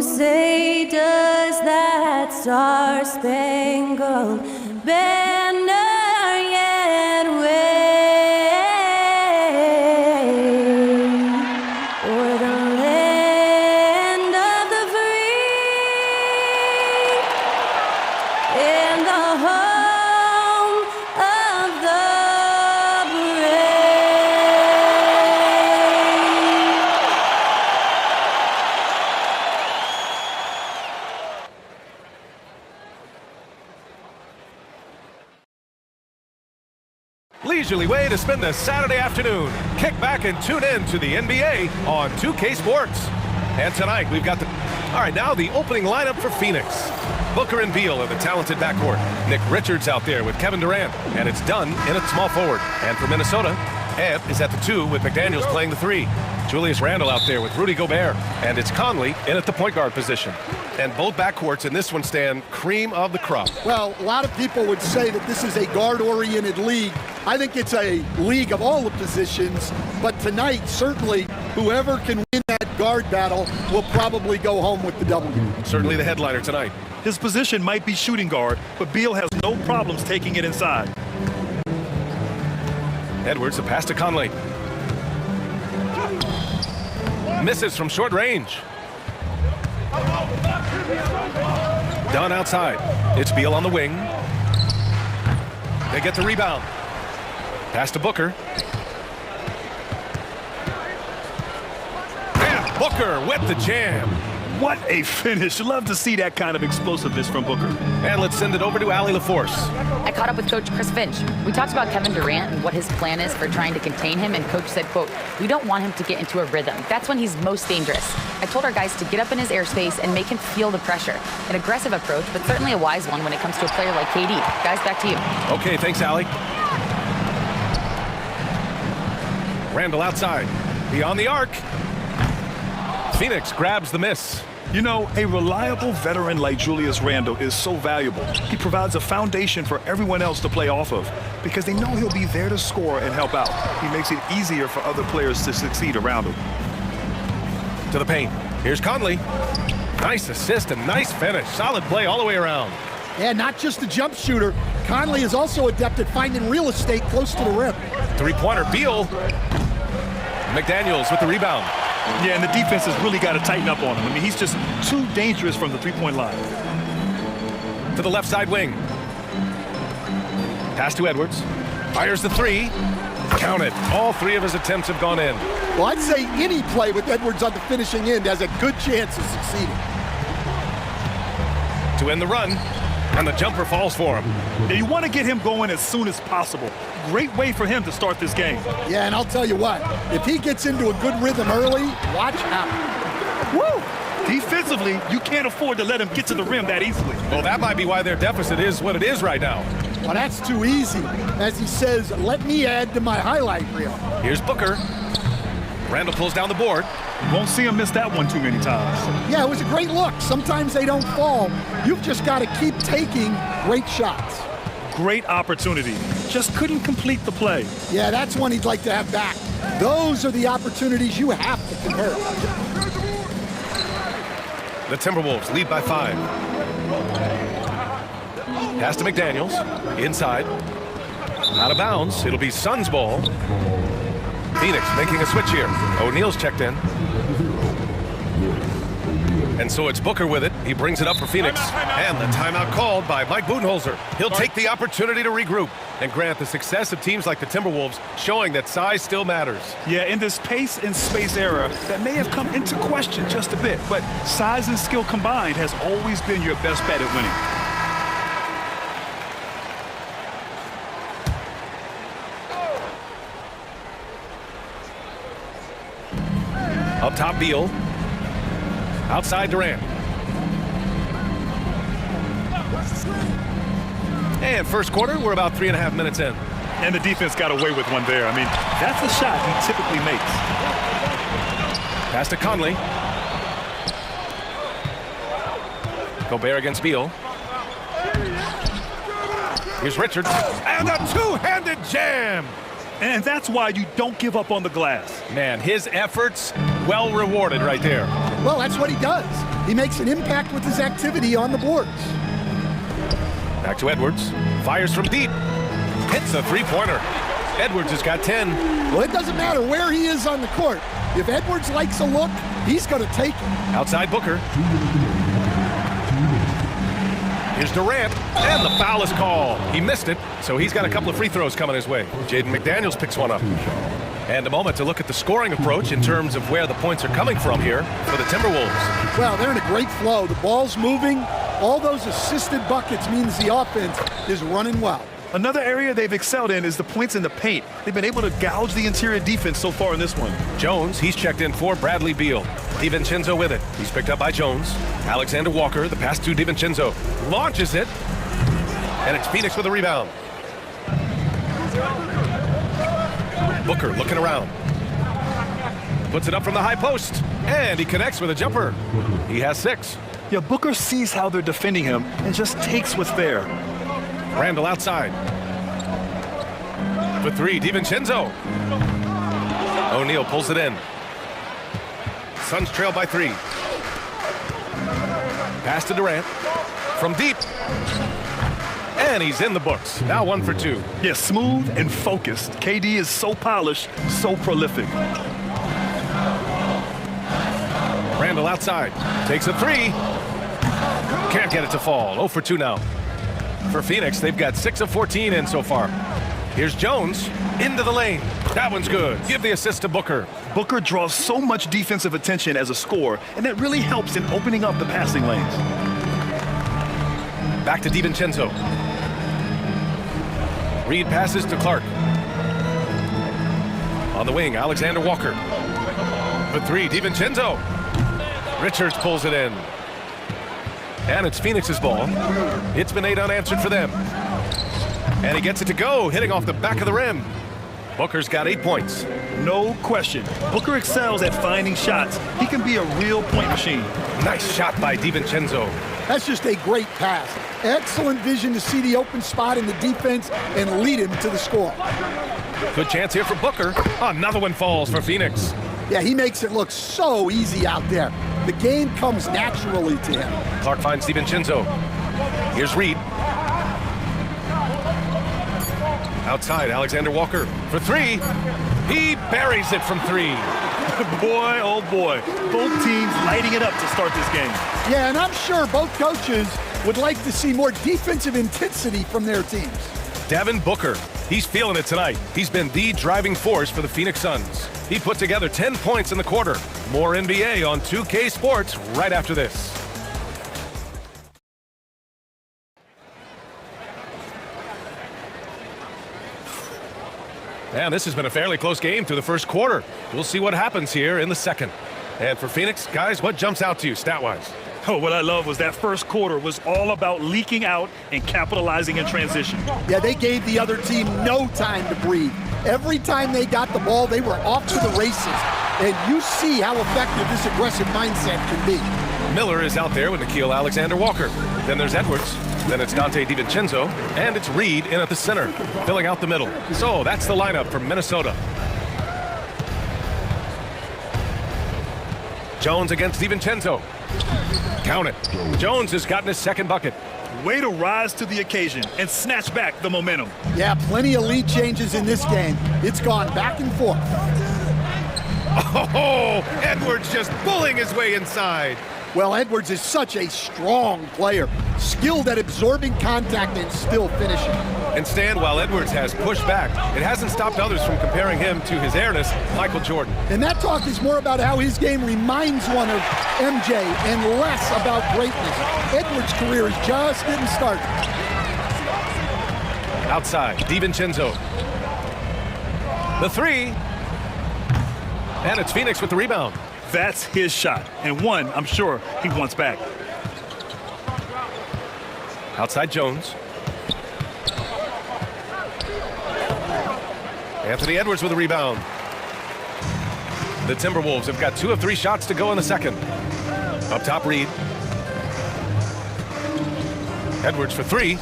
say, does that star-spangled banner yet wave o'er the land of the free and the home of the brave? Leisurely way to spend a Saturday afternoon. Kick back and tune in to the NBA on 2K Sports. And tonight we've got all right, now the opening lineup for Phoenix. Booker and Beal are the talented backcourt. Nick Richards out there with Kevin Durant, and it's done in at small forward. And for Minnesota, Ed is at the 2 with McDaniels playing the 3. Julius Randle out there with Rudy Gobert, and it's Conley in at the point guard position. And both backcourts in this one stand cream of the crop. Well, a lot of people would say that this is a guard-oriented league. I think it's a league of all the positions, but tonight, certainly, whoever can win that guard battle will probably go home with the W. Certainly the headliner tonight. His position might be shooting guard, but Beal has no problems taking it inside. Edwards, a pass to Conley. Misses from short range. Down outside. It's Beal on the wing. They get the rebound. Pass to Booker. And Booker with the jam. What a finish. Love to see that kind of explosiveness from Booker. And let's send it over to Allie LaForce. I caught up with Coach Chris Finch. We talked about Kevin Durant and what his plan is for trying to contain him, and Coach said, quote, "We don't want him to get into a rhythm. That's when he's most dangerous." I told our guys to get up in his airspace and make him feel the pressure. An aggressive approach, but certainly a wise one when it comes to a player like KD. Guys, back to you. Okay, thanks, Allie. Randle outside. Beyond the arc. Phoenix grabs the miss. You know, a reliable veteran like Julius Randle is so valuable. He provides a foundation for everyone else to play off of because they know he'll be there to score and help out. He makes it easier for other players to succeed around him. To the paint. Here's Conley. Nice assist and nice finish. Solid play all the way around. Yeah, not just a jump shooter. Conley is also adept at finding real estate close to the rim. Three-pointer, Beal. McDaniels with the rebound. Yeah, and the defense has really got to tighten up on him. I mean, he's just too dangerous from the three-point line. To the left side wing. Pass to Edwards. Fires the 3. Count it. All 3 of his attempts have gone in. Well, I'd say any play with Edwards on the finishing end has a good chance of succeeding. To end the run. And the jumper falls for him. Yeah, you want to get him going as soon as possible. Great way for him to start this game. Yeah, and I'll tell you what, if he gets into a good rhythm early, watch out. Woo! Defensively, you can't afford to let him get to the rim that easily. Well, that might be why their deficit is what it is right now. Well, that's too easy. As he says, let me add to my highlight reel. Here's Booker. Randle pulls down the board. Won't see him miss that one too many times. Yeah, it was a great look. Sometimes they don't fall. You've just got to keep taking great shots. Great opportunity. Just couldn't complete the play. Yeah, that's one he'd like to have back. Those are the opportunities you have to convert. The Timberwolves lead by 5. Pass to McDaniels. Inside. Out of bounds. It'll be Suns ball. Phoenix making a switch here. O'Neal's checked in. And so it's Booker with it. He brings it up for Phoenix. And the timeout called by Mike Budenholzer. He'll take the opportunity to regroup. And Grant, the success of teams like the Timberwolves showing that size still matters. Yeah, in this pace and space era, that may have come into question just a bit. But size and skill combined has always been your best bet at winning. Up top, Beal. Outside, Durant. And first quarter, we're about 3.5 minutes in. And the defense got away with one there. I mean, that's a shot he typically makes. Pass to Conley. Gobert against Beal. Here's Richards. And a two-handed jam. And that's why you don't give up on the glass. Man, his efforts well rewarded right there. Well, that's what he does. He makes an impact with his activity on the boards. Back to Edwards. Fires from deep. Hits a three-pointer. Edwards has got 10. Well, it doesn't matter where he is on the court. If Edwards likes a look, he's going to take it. Outside Booker. Here's Durant, and the foul is called. He missed it, so he's got a couple of free throws coming his way. Jaden McDaniels picks one up. And a moment to look at the scoring approach in terms of where the points are coming from here for the Timberwolves. Well, they're in a great flow. The ball's moving. All those assisted buckets means the offense is running well. Another area they've excelled in is the points in the paint. They've been able to gouge the interior defense so far in this one. Jones, he's checked in for Bradley Beal. DiVincenzo with it. He's picked up by Jones. Alexander Walker, the pass to DiVincenzo. Launches it. And it's Phoenix with a rebound. Booker looking around. Puts it up from the high post. And he connects with a jumper. He has 6. Yeah, Booker sees how they're defending him and just takes what's there. Randall outside. For 3, DiVincenzo. O'Neal pulls it in. Suns trail by 3. Pass to Durant. From deep. And he's in the books. Now 1 for 2. Yeah, smooth and focused. KD is so polished, so prolific. Randall outside. Takes a 3. Can't get it to fall. 0 for 2 now. For Phoenix, they've got 6 of 14 in so far. Here's Jones into the lane. That one's good. Give the assist to Booker. Booker draws so much defensive attention as a scorer, and that really helps in opening up the passing lanes. Back to DiVincenzo. Reed passes to Clark. On the wing, Alexander Walker. For 3, DiVincenzo. Richards pulls it in. And it's Phoenix's ball. It's been 8 unanswered for them. And he gets it to go, hitting off the back of the rim. Booker's got 8 points. No question. Booker excels at finding shots. He can be a real point machine. Nice shot by DiVincenzo. That's just a great pass. Excellent vision to see the open spot in the defense and lead him to the score. Good chance here for Booker. Another one falls for Phoenix. Yeah, he makes it look so easy out there. The game comes naturally to him. Clark finds DiVincenzo. Here's Reed. Outside, Alexander Walker for 3. He buries it from 3. Boy, oh boy. Both teams lighting it up to start this game. Yeah, and I'm sure both coaches would like to see more defensive intensity from their teams. Devin Booker, he's feeling it tonight. He's been the driving force for the Phoenix Suns. He put together 10 points in the quarter. More NBA on 2K Sports right after this. And this has been a fairly close game through the first quarter. We'll see what happens here in the second. And for Phoenix, guys, what jumps out to you stat-wise? Oh, what I love was that first quarter was all about leaking out and capitalizing in transition. Yeah, they gave the other team no time to breathe. Every time they got the ball, they were off to the races. And you see how effective this aggressive mindset can be. Miller is out there with Nickeil Alexander-Walker. Then there's Edwards. Then it's Dante DiVincenzo. And it's Reed in at the center, filling out the middle. So that's the lineup from Minnesota. Jones against DiVincenzo. Count it. Jones has gotten his second bucket. Way to rise to the occasion and snatch back the momentum. Yeah, plenty of lead changes in this game. It's gone back and forth. Oh, Edwards just bullying his way inside. Well, Edwards is such a strong player, skilled at absorbing contact and still finishing. And Stan, while Edwards has pushed back, it hasn't stopped others from comparing him to his airness, Michael Jordan. And that talk is more about how his game reminds one of MJ and less about greatness. Edwards' career is just getting started. Outside, DiVincenzo. The 3. And it's Phoenix with the rebound. That's his shot, and one I'm sure he wants back. Outside Jones. Anthony Edwards with a rebound. The Timberwolves have got 2 of 3 shots to go in the second. Up top, Reed. Edwards for 3.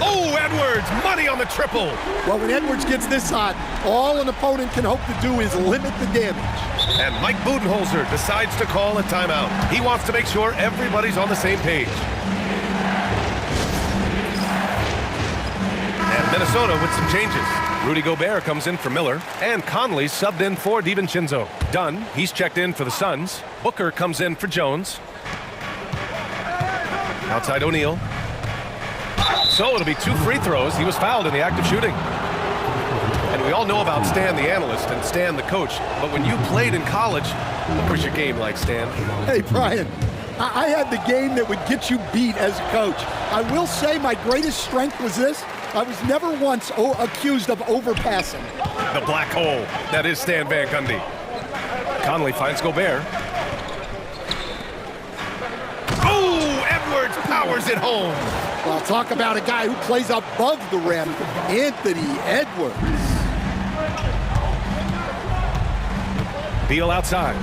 Oh, Edwards, money on the triple. Well, when Edwards gets this hot, all an opponent can hope to do is limit the damage. And Mike Budenholzer decides to call a timeout. He wants to make sure everybody's on the same page. And Minnesota with some changes. Rudy Gobert comes in for Miller, and Conley subbed in for DiVincenzo. Dunn, he's checked in for the Suns. Booker comes in for Jones. Outside O'Neal. So it'll be 2 free throws. He was fouled in the act of shooting. And we all know about Stan the analyst and Stan the coach, but when you played in college, what was your game like, Stan? Hey, Brian, I had the game that would get you beat as a coach. I will say my greatest strength was this. I was never once accused of overpassing. The black hole. That is Stan Van Gundy. Conley finds Gobert. Oh, Edwards powers it home. Well, talk about a guy who plays above the rim, Anthony Edwards. Beal outside.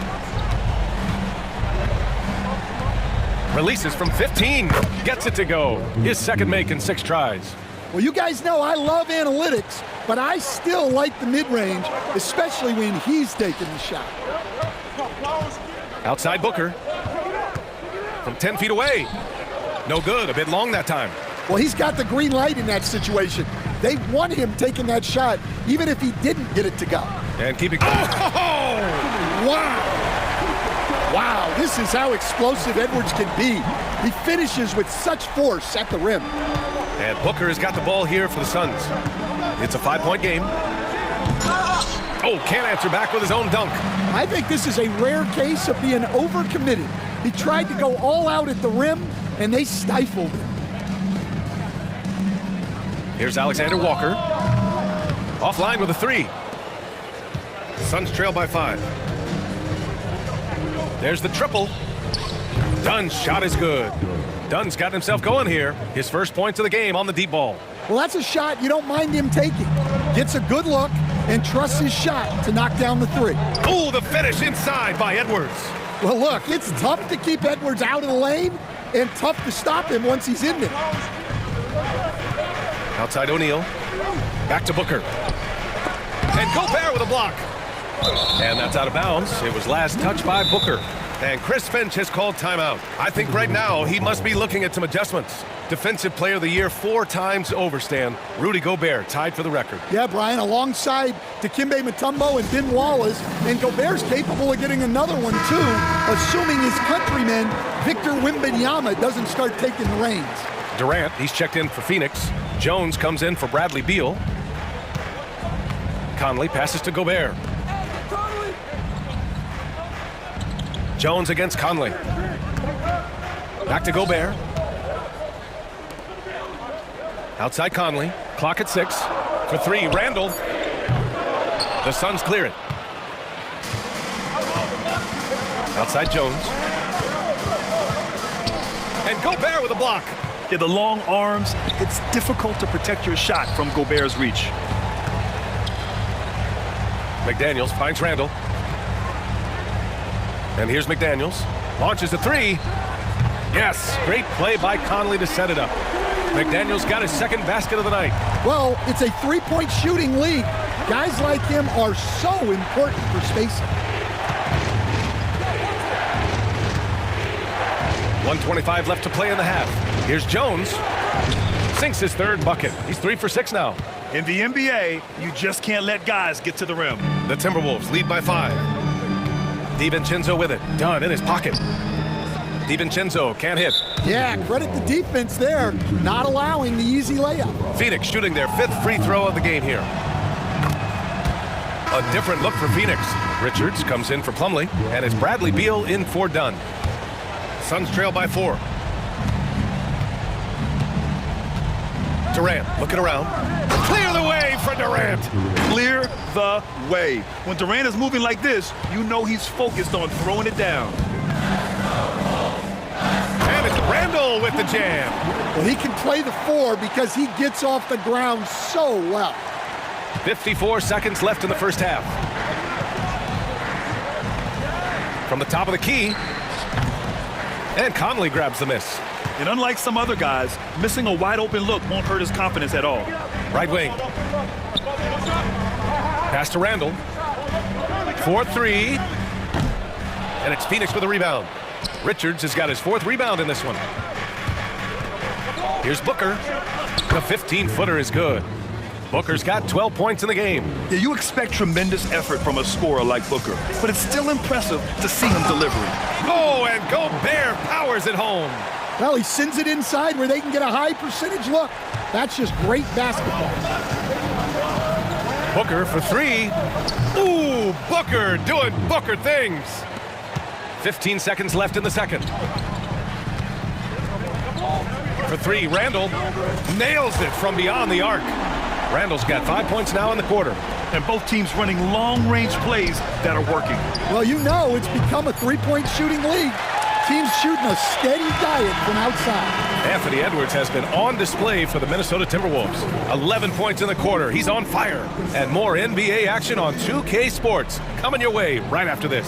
Releases from 15. Gets it to go. His second make in 6 tries. Well, you guys know I love analytics, but I still like the mid-range, especially when he's taking the shot. Outside Booker. From 10 feet away. No good. A bit long that time. Well, he's got the green light in that situation. They want him taking that shot, even if he didn't get it to go. And keeping... Oh! Wow! Wow, this is how explosive Edwards can be. He finishes with such force at the rim. And Booker has got the ball here for the Suns. It's a 5-point game. Oh, can't answer back with his own dunk. I think this is a rare case of being overcommitted. He tried to go all out at the rim, and they stifled him. Here's Alexander Walker. Offline with a 3. Suns trail by 5. There's the triple. Dunn's shot is good. Dunn's got himself going here. His first points of the game on the deep ball. Well, that's a shot you don't mind him taking. Gets a good look and trusts his shot to knock down the 3. Oh, the finish inside by Edwards. Well, look, it's tough to keep Edwards out of the lane and tough to stop him once he's in there. Outside O'Neal. Back to Booker. And Gobert with a block. And that's out of bounds. It was last touched by Booker. And Chris Finch has called timeout. I think right now he must be looking at some adjustments. Defensive Player of the Year 4 times over, Stan. Rudy Gobert tied for the record. Yeah, Brian, alongside Dikembe Mutombo and Ben Wallace, and Gobert's capable of getting another one too, assuming his countryman Victor Wembanyama doesn't start taking the reins. Durant, he's checked in for Phoenix. Jones comes in for Bradley Beal. Conley passes to Gobert. Jones against Conley. Back to Gobert. Outside Conley. Clock at 6. For 3, Randall. The Suns clear it. Outside Jones. And Gobert with a block. Yeah, the long arms, it's difficult to protect your shot from Gobert's reach. McDaniels finds Randall. And here's McDaniels. Launches a 3. Yes, great play by Conley to set it up. McDaniels got his second basket of the night. Well, it's a 3-point shooting league. Guys like him are so important for spacing. 1:25 left to play in the half. Here's Jones. Sinks his 3rd bucket. He's 3 for 6 now. In the NBA, you just can't let guys get to the rim. The Timberwolves lead by 5. DiVincenzo with it. Dunn in his pocket. DiVincenzo can't hit. Yeah, credit the defense there, not allowing the easy layup. Phoenix shooting their 5th free throw of the game here. A different look for Phoenix. Richards comes in for Plumlee, and it's Bradley Beal in for Dunn. Suns trail by 4. Durant looking around. Clear the way for Durant. Clear the way. When Durant is moving like this, you know he's focused on throwing it down. And it's Randall with the jam. Well, he can play the 4 because he gets off the ground so well. 54 seconds left in the first half. From the top of the key. And Conley grabs the miss. And unlike some other guys, missing a wide-open look won't hurt his confidence at all. Right wing. Pass to Randall. 4-3. And it's Phoenix with a rebound. Richards has got his 4th rebound in this one. Here's Booker. The 15-footer is good. Booker's got 12 points in the game. Yeah, you expect tremendous effort from a scorer like Booker, but it's still impressive to see him delivering. Oh, and Gobert powers it home. Well, he sends it inside where they can get a high percentage look. That's just great basketball. Booker for 3. Ooh, Booker doing Booker things. 15 seconds left in the second. For 3, Randall nails it from beyond the arc. Randall's got 5 points now in the quarter. And both teams running long-range plays that are working. Well, you know it's become a three-point shooting league. Teams shooting a steady diet from outside. Anthony Edwards has been on display for the Minnesota Timberwolves. 11 points in the quarter. He's on fire. And more NBA action on 2K Sports coming your way right after this.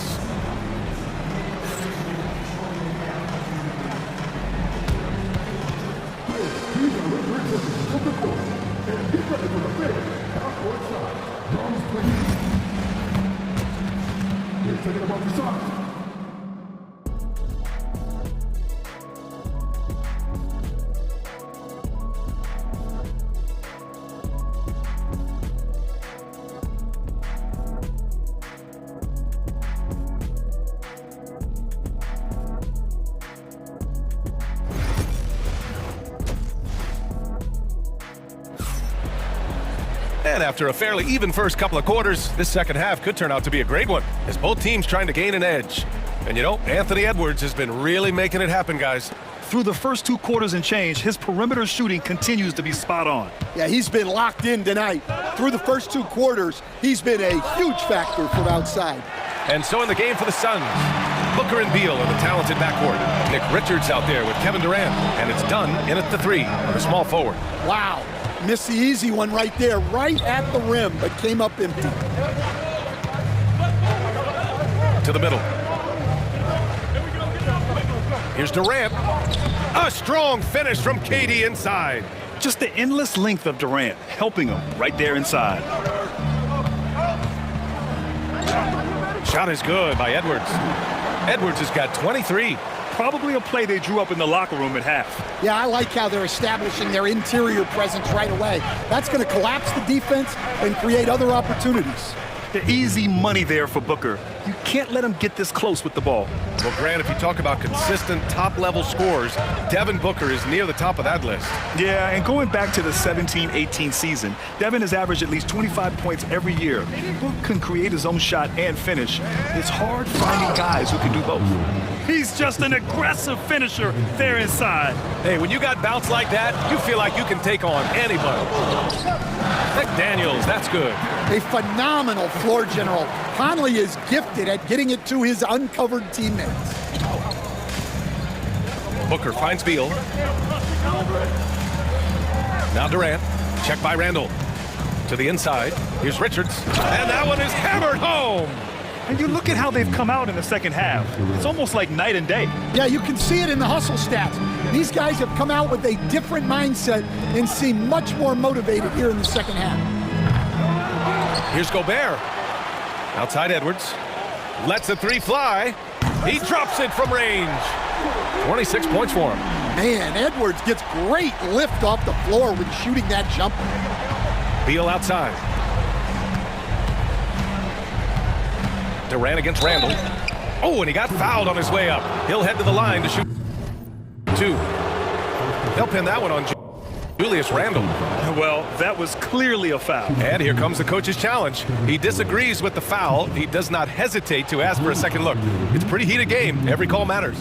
And after a fairly even first couple of quarters, this second half could turn out to be a great one, as both teams trying to gain an edge. And you know, Anthony Edwards has been really making it happen, guys. Through the first 2 quarters and change, his perimeter shooting continues to be spot on. Yeah, he's been locked in tonight. Through the first 2 quarters, he's been a huge factor from outside. And so in the game for the Suns, Booker and Beal in the talented backcourt. Nick Richards out there with Kevin Durant, and it's done in at the 3 on the small forward. Wow. Missed the easy one right there, right at the rim, but came up empty. To the middle. Here's Durant. A strong finish from KD inside. Just the endless length of Durant, helping him right there inside. Shot is good by Edwards. Edwards has got 23. Probably a play they drew up in the locker room at half. Yeah, I like how they're establishing their interior presence right away. That's going to collapse the defense and create other opportunities. The easy money there for Booker. You can't let him get this close with the ball. Well, Grant, if you talk about consistent top-level scores, Devin Booker is near the top of that list. Yeah, and going back to the 17-18 season, Devin has averaged at least 25 points every year. Book can create his own shot and finish. It's hard finding guys who can do both. He's just an aggressive finisher there inside. Hey, when you got bounce like that, you feel like you can take on anybody. McDaniels, that's good. A phenomenal floor general. Conley is gifted at getting it to his uncovered teammates. Booker finds Beal. Now Durant. Check by Randall. To the inside. Here's Richards. And that one is hammered home. And you look at how they've come out in the second half. It's almost like night and day. Yeah, you can see it in the hustle stats. These guys have come out with a different mindset and seem much more motivated here in the second half. Here's Gobert. Outside Edwards. Lets the 3 fly. He drops it from range. 26 points for him. Man, Edwards gets great lift off the floor when shooting that jumper. Beal outside. Durant against Randall. Oh, and he got fouled on his way up. He'll head to the line to shoot 2. They'll pin that one on Julius Randle. Well, that was clearly a foul. And here comes the coach's challenge. He disagrees with the foul. He does not hesitate to ask for a second look. It's a pretty heated game. Every call matters.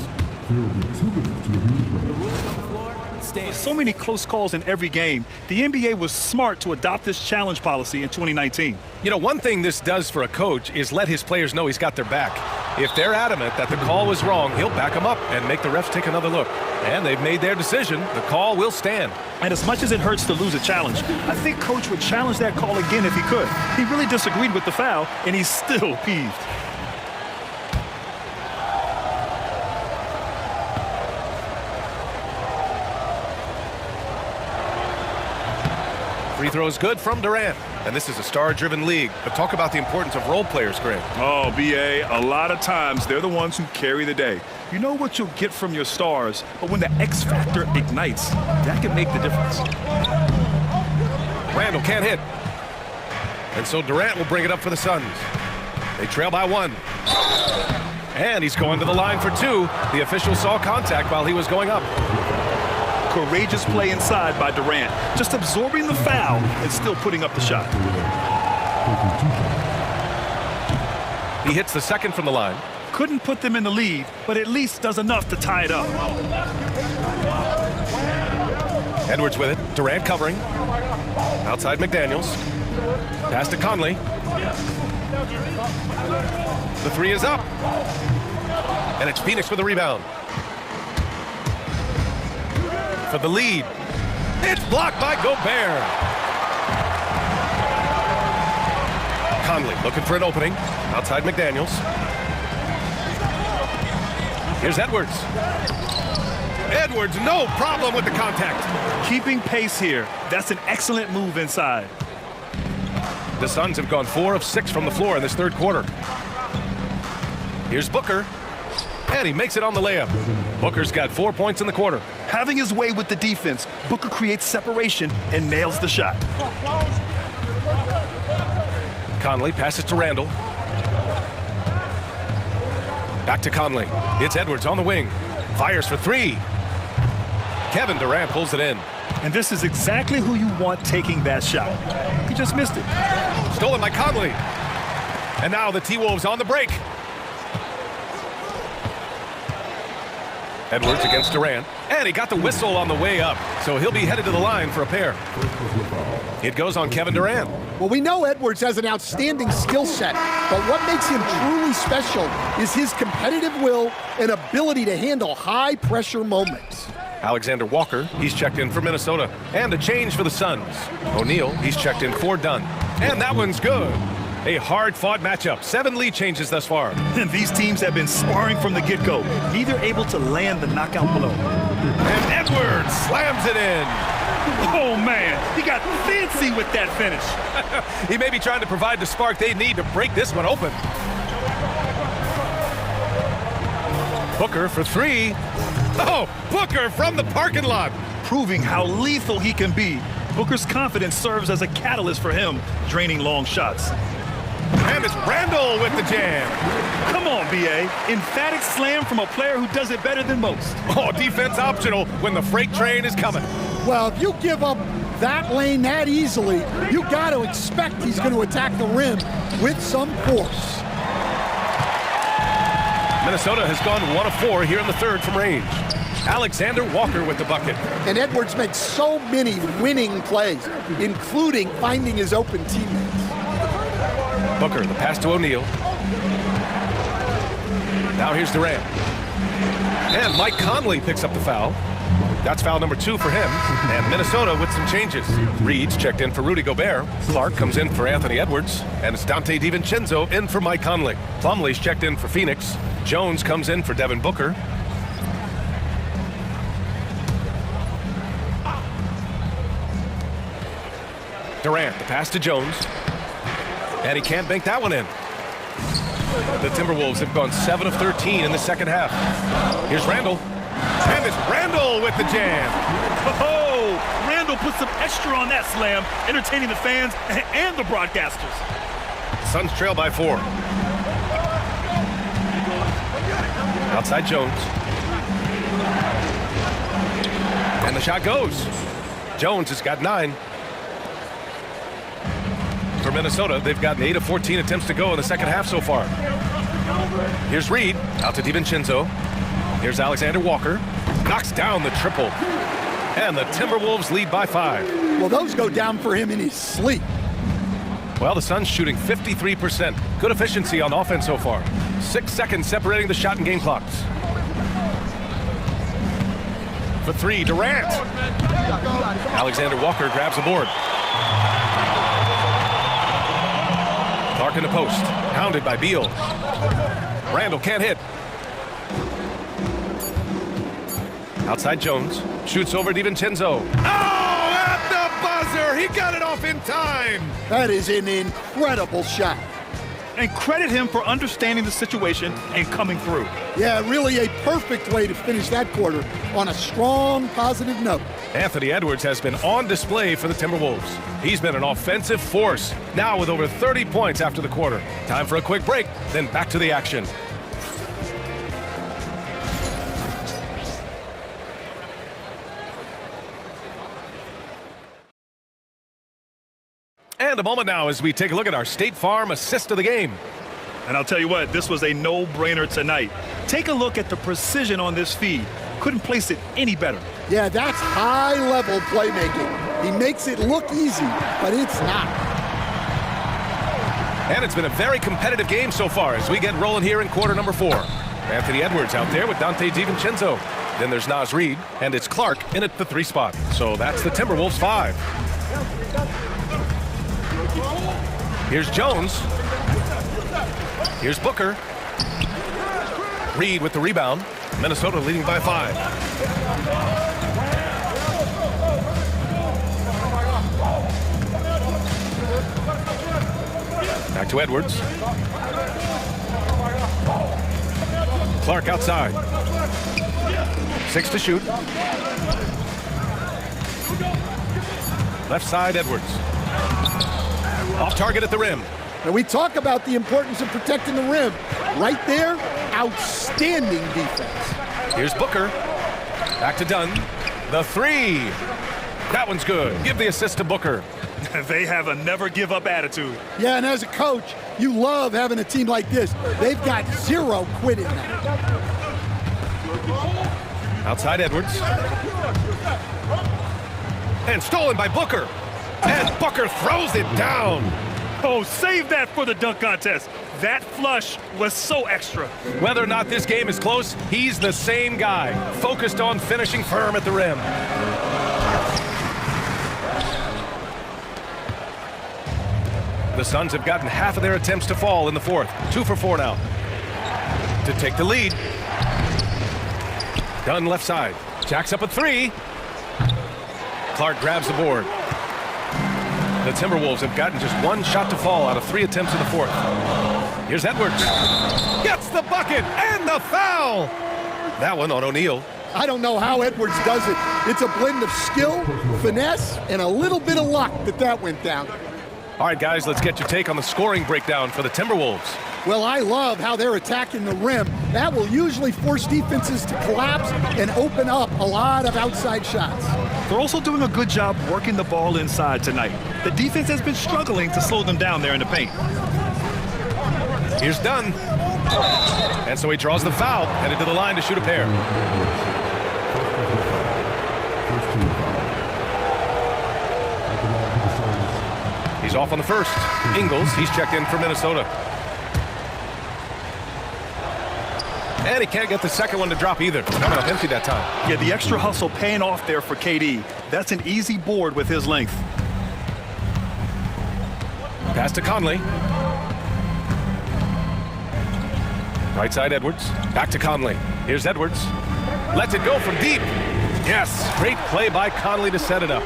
So many close calls in every game. The NBA was smart to adopt this challenge policy in 2019. You know, one thing this does for a coach is let his players know he's got their back. If they're adamant that the call was wrong, he'll back them up and make the refs take another look. And they've made their decision. The call will stand. And as much as it hurts to lose a challenge, I think Coach would challenge that call again if he could. He really disagreed with the foul, and he's still peeved. Free throw is good from Durant. And this is a star-driven league. But talk about the importance of role players, Greg. Oh, B.A., a lot of times they're the ones who carry the day. You know what you'll get from your stars, but when the X factor ignites, that can make the difference. Randall can't hit. And so Durant will bring it up for the Suns. They trail by 1. And he's going to the line for 2. The official saw contact while he was going up. Courageous play inside by Durant, just absorbing the foul and still putting up the shot. He hits the second from the line. Couldn't put them in the lead, but at least does enough to tie it up. Edwards with it. Durant covering. Outside McDaniels. Pass to Conley. The 3 is up. And it's Phoenix with the rebound. For the lead. It's blocked by Gobert. Conley looking for an opening. Outside McDaniels. Here's Edwards. Edwards, no problem with the contact. Keeping pace here. That's an excellent move inside. The Suns have gone 4 of 6 from the floor in this third quarter. Here's Booker. And he makes it on the layup. Booker's got 4 points in the quarter. Having his way with the defense, Booker creates separation and nails the shot. Conley passes to Randall. Back to Conley. It's Edwards on the wing. Fires for 3. Kevin Durant pulls it in. And this is exactly who you want taking that shot. He just missed it. Stolen by Conley. And now the T-Wolves on the break. Edwards against Durant. And he got the whistle on the way up. So he'll be headed to the line for a pair. It goes on Kevin Durant. Well, we know Edwards has an outstanding skill set, but what makes him truly special is his competitive will and ability to handle high-pressure moments. Alexander Walker, he's checked in for Minnesota. And a change for the Suns. O'Neal, he's checked in for Dunn. And that one's good. A hard-fought matchup. 7 lead changes thus far. And these teams have been sparring from the get-go, neither able to land the knockout blow. And Edwards slams it in. Oh, man, he got fancy with that finish. He may be trying to provide the spark they need to break this one open. Booker for 3. Oh, Booker from the parking lot. Proving how lethal he can be. Booker's confidence serves as a catalyst for him, draining long shots. And it's Randall with the jam. Come on, B.A. Emphatic slam from a player who does it better than most. Oh, defense optional when the freight train is coming. Well, if you give up that lane that easily, you got to expect he's going to attack the rim with some force. Minnesota has gone 1 of 4 here in the third from range. Alexander Walker with the bucket. And Edwards makes so many winning plays, including finding his open teammates. Booker, the pass to O'Neal. Now here's Durant. And Mike Conley picks up the foul. That's foul number 2 for him. And Minnesota with some changes. Reed's checked in for Rudy Gobert. Clark comes in for Anthony Edwards. And it's Dante DiVincenzo in for Mike Conley. Plumlee's checked in for Phoenix. Jones comes in for Devin Booker. Durant, the pass to Jones. And he can't bank that one in. The Timberwolves have gone 7 of 13 in the second half. Here's Randall. And it's Randall with the jam. Oh, Randall put some extra on that slam, entertaining the fans and the broadcasters. Suns trail by 4. Outside Jones. And the shot goes. Jones has got 9. For Minnesota, they've gotten 8 of 14 attempts to go in the second half so far. Here's Reed, out to DiVincenzo. Here's Alexander Walker. Knocks down the triple. And the Timberwolves lead by 5. Well, those go down for him in his sleep. Well, the Suns shooting 53%. Good efficiency on offense so far. 6 seconds separating the shot and game clocks. For 3, Durant. Alexander Walker grabs the board. Clark in the post. Hounded by Beal. Randall can't hit. Outside Jones. Shoots over DiVincenzo. Oh, at the buzzer, He got it off in time. That is an incredible shot. And credit him for understanding the situation and coming through. Yeah, really a perfect way to finish that quarter on a strong, positive note. Anthony Edwards has been on display for the Timberwolves. He's been an offensive force, now with over 30 points after the quarter. Time for a quick break, then back to the action. And a moment now as we take a look at our State Farm assist of the game. And I'll tell you what, this was a no-brainer tonight. Take a look at the precision on this feed. Couldn't place it any better. Yeah, that's high-level playmaking. He makes it look easy, but it's not. And it's been a very competitive game so far as we get rolling here in quarter number 4. Anthony Edwards out there with Dante DiVincenzo. Then there's Naz Reid, and it's Clark in at the 3 spot. So that's the Timberwolves 5. Here's Jones. Here's Booker. Reid with the rebound. Minnesota leading by 5. Back to Edwards. Clark outside. 6 to shoot. Left side, Edwards. Off target at the rim. And we talk about the importance of protecting the rim. Right there, outstanding defense. Here's Booker. Back to Dunn. The 3. That one's good. Give the assist to Booker. They have a never-give-up attitude. Yeah, and as a coach, you love having a team like this. They've got 0 quit in them. Outside Edwards. And stolen by Booker. And Booker throws it down. Oh, save that for the dunk contest. That flush was so extra. Whether or not this game is close, he's the same guy, focused on finishing firm at the rim. The Suns have gotten half of their attempts to fall in the 4th. 2 for 4 now. To take the lead. Dunn left side. Jacks up a 3. Clark grabs the board. The Timberwolves have gotten just 1 shot to fall out of 3 attempts in the 4th. Here's Edwards. Gets the bucket and the foul. That one on O'Neal. I don't know how Edwards does it. It's a blend of skill, finesse, and a little bit of luck that went down. All right, guys, let's get your take on the scoring breakdown for the Timberwolves. Well, I love how they're attacking the rim. That will usually force defenses to collapse and open up a lot of outside shots. They're also doing a good job working the ball inside tonight. The defense has been struggling to slow them down there in the paint. Here's Dunn. And so he draws the foul, headed to the line to shoot a pair. He's off on the first. Ingles, he's checked in for Minnesota. And he can't get the second one to drop either. Coming up empty that time. Yeah, the extra hustle paying off there for KD. That's an easy board with his length. Pass to Conley. Right side Edwards. Back to Conley. Here's Edwards. Lets it go from deep. Yes, great play by Conley to set it up.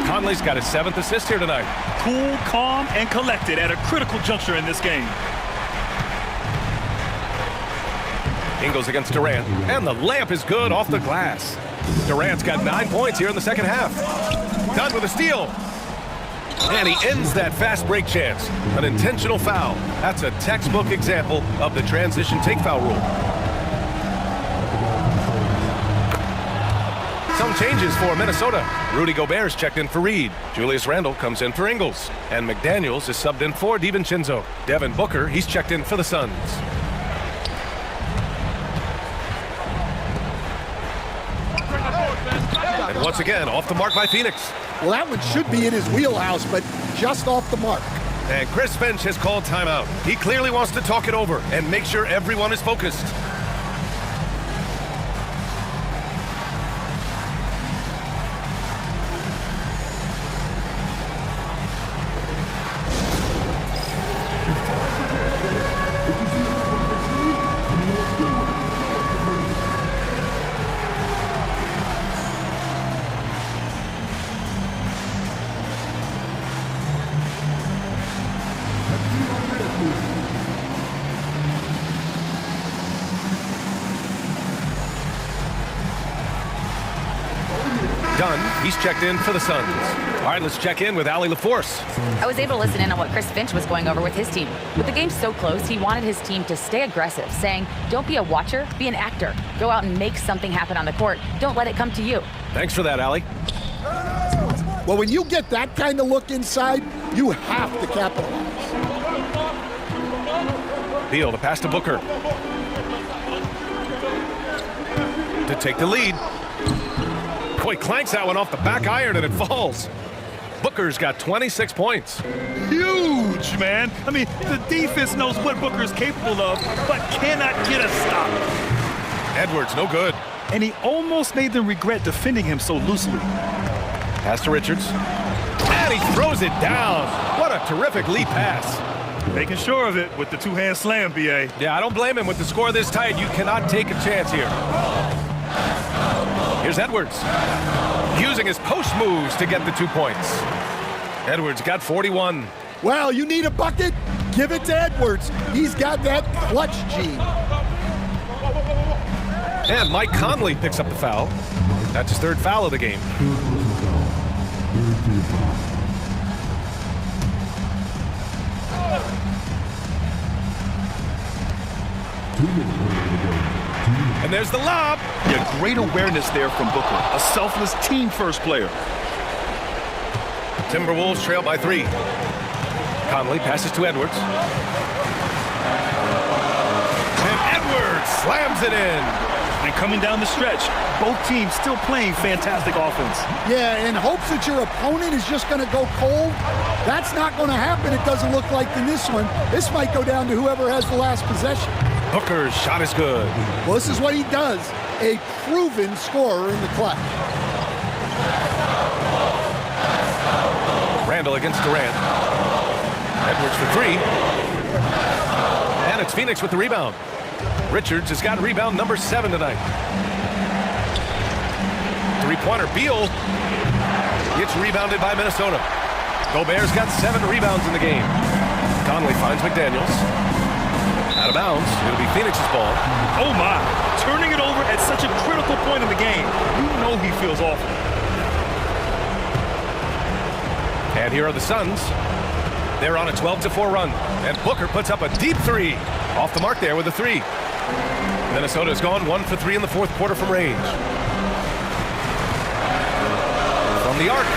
Conley's got his 7th assist here tonight. Cool, calm, and collected at a critical juncture in this game. Ingles against Durant, and the layup is good off the glass. Durant's got 9 points here in the second half. Dunn with a steal. And he ends that fast break chance. An intentional foul. That's a textbook example of the transition take foul rule. Some changes for Minnesota. Rudy Gobert's checked in for Reid. Julius Randle comes in for Ingles. And McDaniels is subbed in for DiVincenzo. Devin Booker, he's checked in for the Suns. And once again, off the mark by Phoenix. Well, that one should be in his wheelhouse, but just off the mark. And Chris Finch has called timeout. He clearly wants to talk it over and make sure everyone is focused. Dunn, he's checked in for the Suns. All right, let's check in with Allie LaForce. I was able to listen in on what Chris Finch was going over with his team. With the game so close, he wanted his team to stay aggressive, saying, don't be a watcher, be an actor. Go out and make something happen on the court. Don't let it come to you. Thanks for that, Allie. Well, when you get that kind of look inside, you have to capitalize. Beal, the pass to Booker. To take the lead. Boy, clanks that one off the back iron and it falls. Booker's got 26 points. Huge, man. I mean, the defense knows what Booker's capable of, but cannot get a stop. Edwards, no good. And he almost made them regret defending him so loosely. Pass to Richards. And he throws it down. What a terrific lead pass. Making sure of it with the two-hand slam, B.A. Yeah, I don't blame him. With the score this tight, you cannot take a chance here. Here's Edwards. Using his post moves to get the 2 points. Edwards got 41. Well, you need a bucket? Give it to Edwards. He's got that clutch gene. And Mike Conley picks up the foul. That's his third foul of the game. And there's the lob. Yeah, great awareness there from Booker. A selfless team-first player. Timberwolves trail by 3. Conley passes to Edwards. And Edwards slams it in. And coming down the stretch, both teams still playing fantastic offense. Yeah, in hopes that your opponent is just going to go cold. That's not going to happen, it doesn't look like, in this one. This might go down to whoever has the last possession. Booker's shot is good. Well, this is what he does. A proven scorer in the clutch. Randall against Durant. Edwards for 3. And it's Phoenix with the rebound. Richards has got rebound number 7 tonight. Three-pointer. Beal gets rebounded by Minnesota. Gobert's got 7 rebounds in the game. Conley finds McDaniels. Out of bounds. It'll be Phoenix's ball. Oh, my. Turning it over at such a critical point in the game. You know he feels awful. And here are the Suns. They're on a 12-4 run. And Booker puts up a deep 3. Off the mark there with a 3. Minnesota's gone 1 for 3 in the fourth quarter from range. From the arc.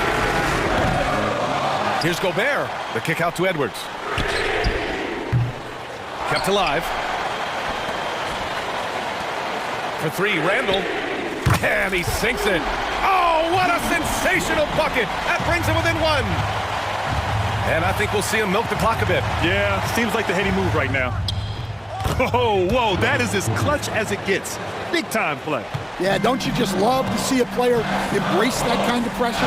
Here's Gobert. The kick out to Edwards. Kept alive. For 3, Randall. And he sinks it. Oh, what a sensational bucket. That brings him within 1. And I think we'll see him milk the clock a bit. Yeah, seems like the heady move right now. Oh, whoa, that is as clutch as it gets. Big time play. Yeah, don't you just love to see a player embrace that kind of pressure?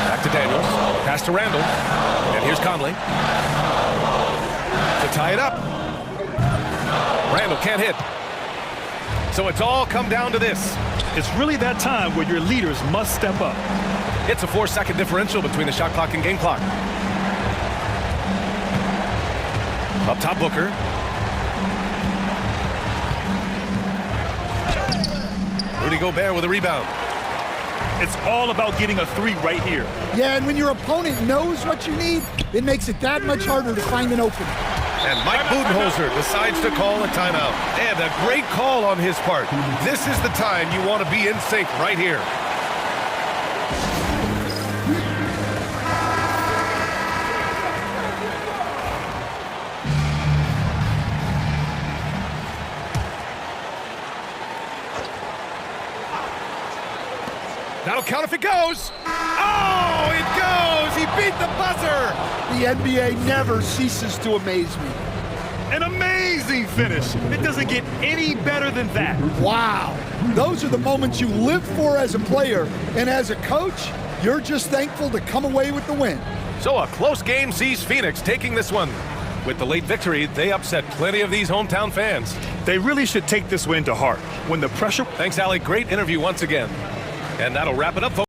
Back to Daniels. Pass to Randall. And here's Conley. To tie it up. Randall can't hit. So it's all come down to this. It's really that time where your leaders must step up. It's a 4-second differential between the shot clock and game clock. Up top, Booker. Rudy Gobert with a rebound. It's all about getting a 3 right here. Yeah, and when your opponent knows what you need, it makes it that much harder to find an opening. And Mike Budenholzer decides to call a timeout. And a great call on his part. This is the time you want to be in sync right here. That'll count if it goes. Oh, it goes. He beat the buzzer. The NBA never ceases to amaze me. An amazing finish. It doesn't get any better than that. Wow. Those are the moments you live for as a player. And as a coach, you're just thankful to come away with the win. So a close game sees Phoenix taking this one. With the late victory, they upset plenty of these hometown fans. They really should take this win to heart. When the pressure... Thanks, Allie. Great interview once again. And that'll wrap it up, folks.